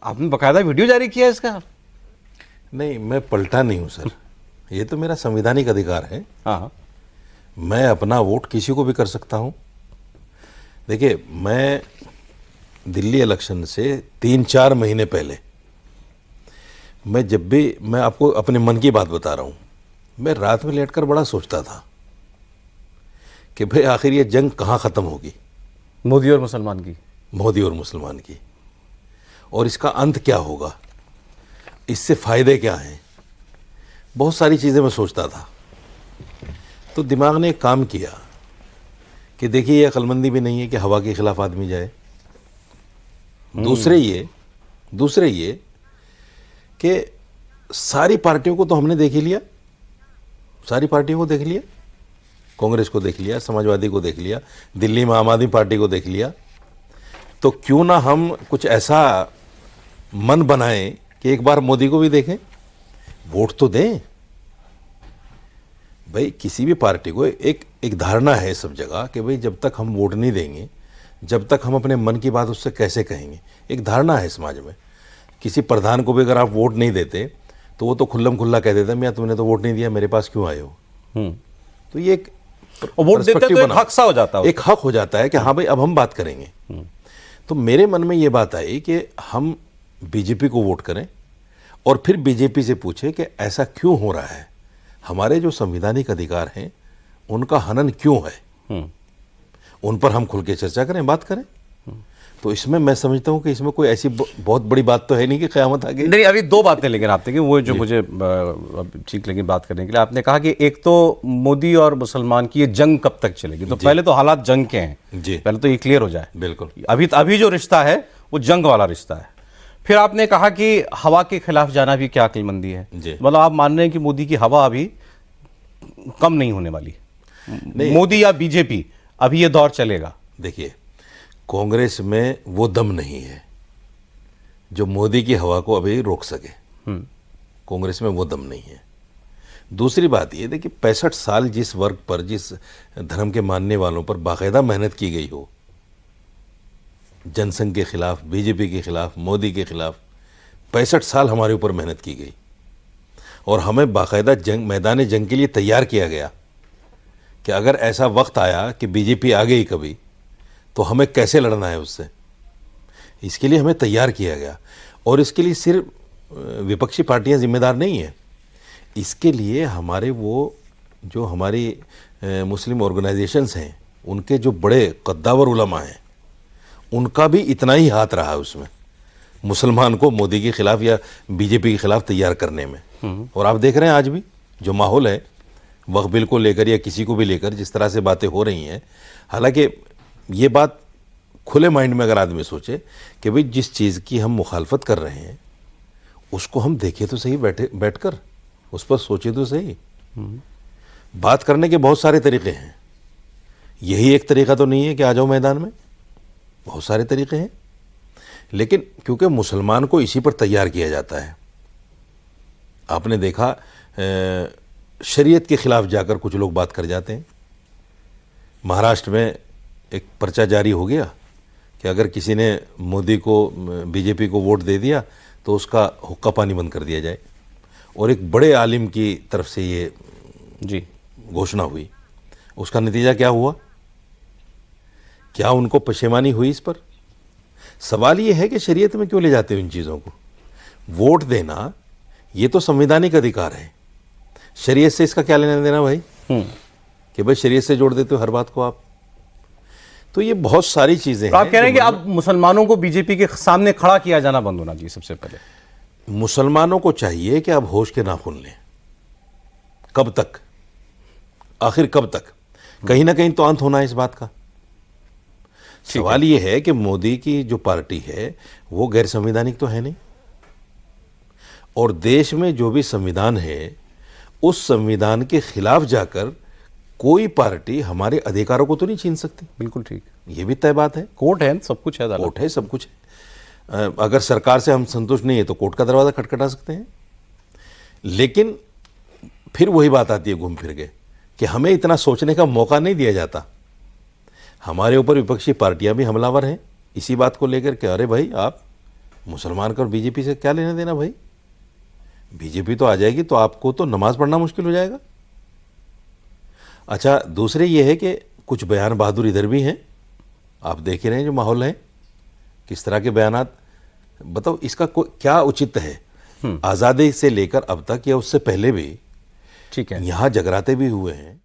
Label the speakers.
Speaker 1: आपने बकायदा वीडियो जारी किया है इसका?
Speaker 2: नहीं, मैं पलटा नहीं हूँ सर, ये तो मेरा संवैधानिक अधिकार है।
Speaker 1: हाँ,
Speaker 2: मैं अपना वोट किसी को भी कर सकता हूँ। देखिए, मैं दिल्ली इलेक्शन से 3-4 महीने पहले, मैं आपको अपने मन की बात बता रहा हूँ, मैं रात में लेटकर बड़ा सोचता था कि भाई आखिर ये जंग कहाँ ख़त्म होगी,
Speaker 1: मोदी और मुसलमान की।
Speaker 2: मोदी और मुसलमान की, और इसका अंत क्या होगा, इससे फ़ायदे क्या हैं। बहुत सारी चीज़ें मैं सोचता था। तो दिमाग ने एक काम किया कि देखिए, ये अक्लमंदी भी नहीं है कि हवा के खिलाफ आदमी जाए। दूसरे ये कि सारी पार्टियों को तो हमने देख ही लिया, सारी पार्टियों को देख लिया, कांग्रेस को देख लिया, समाजवादी को देख लिया, दिल्ली में आम आदमी पार्टी को देख लिया। तो क्यों ना हम कुछ ऐसा मन बनाएं कि एक बार मोदी को भी देखें, वोट तो दें। भाई किसी भी पार्टी को एक धारणा है सब जगह कि भाई जब तक हम वोट नहीं देंगे, जब तक हम अपने मन की बात उससे कैसे कहेंगे। एक धारणा है समाज में, किसी प्रधान को भी अगर आप वोट नहीं देते तो वो तो खुल्लम खुल्ला कह देता है, मियाँ तुमने तो वोट नहीं दिया, मेरे पास क्यों आए हो। तो ये एक
Speaker 1: वोट देते तो एक हक सा हो जाता है,
Speaker 2: एक हक हो जाता है कि हाँ भाई अब हम बात करेंगे। तो मेरे मन में ये बात आई कि हम बीजेपी को वोट करें और फिर बीजेपी से पूछे कि ऐसा क्यों हो रहा है, हमारे जो संवैधानिक अधिकार हैं उनका हनन क्यों है, उन पर हम खुल के चर्चा करें, बात करें। तो इसमें मैं समझता हूं कि इसमें कोई ऐसी बहुत बड़ी बात तो है नहीं कि क़यामत आ गई।
Speaker 1: नहीं, अभी दो बातें लेकिन आपने की, वो जो मुझे ठीक लगी बात करने के लिए, आपने कहा कि एक तो मोदी और मुसलमान की ये जंग कब तक चलेगी। तो पहले तो हालात जंग के हैं जी, पहले तो ये क्लियर हो जाए।
Speaker 2: बिल्कुल,
Speaker 1: अभी जो रिश्ता है वो जंग वाला रिश्ता है। फिर आपने कहा कि हवा के खिलाफ जाना भी क्या अक्लमंदी है। मतलब आप मान रहे हैं कि मोदी की हवा अभी कम नहीं होने वाली, मोदी या बीजेपी अभी ये दौर चलेगा।
Speaker 2: देखिए, कांग्रेस में वो दम नहीं है जो मोदी की हवा को अभी रोक सके। कांग्रेस में वो दम नहीं है। दूसरी बात ये देखिए, 65 साल जिस वर्ग पर, जिस धर्म के मानने वालों पर बाकायदा मेहनत की गई हो, जनसंघ के खिलाफ, बीजेपी के खिलाफ, मोदी के खिलाफ 65 साल हमारे ऊपर मेहनत की गई और हमें बाकायदा मैदान जंग के लिए तैयार किया गया कि अगर ऐसा वक्त आया कि बीजेपी आ गई कभी तो हमें कैसे लड़ना है उससे। इसके लिए हमें तैयार किया गया और इसके लिए सिर्फ विपक्षी पार्टियां जिम्मेदार नहीं हैं, इसके लिए हमारे वो जो हमारी मुस्लिम ऑर्गेनाइजेशंस हैं, उनके जो बड़े कद्दावर उलमा हैं, उनका भी इतना ही हाथ रहा है उसमें, मुसलमान को मोदी के खिलाफ या बीजेपी के खिलाफ तैयार करने में। और आप देख रहे हैं आज भी जो माहौल है वक्फ बिल को लेकर या किसी को भी लेकर जिस तरह से बातें हो रही हैं, हालांकि ये बात खुले माइंड में अगर आदमी सोचे कि भाई जिस चीज़ की हम मुखालफत कर रहे हैं उसको हम देखें तो सही, बैठकर उस पर सोचे तो सही। बात करने के बहुत सारे तरीके हैं, यही एक तरीका तो नहीं है कि आ जाओ मैदान में, बहुत सारे तरीके हैं। लेकिन क्योंकि मुसलमान को इसी पर तैयार किया जाता है, आपने देखा शरीयत के खिलाफ जाकर कुछ लोग बात कर जाते हैं। महाराष्ट्र में एक पर्चा जारी हो गया कि अगर किसी ने मोदी को, बीजेपी को वोट दे दिया तो उसका हुक्का पानी बंद कर दिया जाए, और एक बड़े आलिम की तरफ से ये जी घोषणा हुई। उसका नतीजा क्या हुआ, क्या उनको पशेमानी हुई इस पर? सवाल ये है कि शरीयत में क्यों ले जाते हो इन चीज़ों को। वोट देना ये तो संवैधानिक अधिकार है, शरीयत से इसका क्या लेना देना भाई, कि भाई शरीयत से जोड़ देते हो हर बात को आप। तो ये बहुत सारी चीज़ें हैं।
Speaker 1: आप कह रहे हैं कि अब मुसलमानों को बीजेपी के सामने खड़ा किया जाना बंद होना चाहिए। सबसे पहले
Speaker 2: मुसलमानों को चाहिए कि आप होश के नाखून लें। कब तक, आखिर कब तक? कहीं ना कहीं तो अंत होना है इस बात का। सवाल ये है कि मोदी की जो पार्टी है वो गैर संवैधानिक तो है नहीं, और देश में जो भी संविधान है उस संविधान के खिलाफ जाकर कोई पार्टी हमारे अधिकारों को तो नहीं छीन सकती।
Speaker 1: बिल्कुल ठीक,
Speaker 2: ये भी तय बात है।
Speaker 1: कोर्ट है, सब कुछ है,
Speaker 2: कोर्ट है, सब कुछ है। अगर सरकार से हम संतुष्ट नहीं है तो कोर्ट का दरवाज़ा खटखटा सकते हैं। लेकिन फिर वही बात आती है घूम फिर के कि हमें इतना सोचने का मौका नहीं दिया जाता। हमारे ऊपर विपक्षी पार्टियां भी हमलावर हैं इसी बात को लेकर के, अरे भाई आप मुसलमान का और बीजेपी से क्या लेना देना भाई? बीजेपी तो आ जाएगी तो आपको तो नमाज पढ़ना मुश्किल हो जाएगा। अच्छा, दूसरे ये है कि कुछ बयान बहादुर इधर भी हैं, आप देख ही रहे हैं जो माहौल है, किस तरह के बयानात। बताओ इसका क्या उचित है? आज़ादी से लेकर अब तक या उससे पहले भी
Speaker 1: ठीक है,
Speaker 2: यहाँ जगराते भी हुए हैं।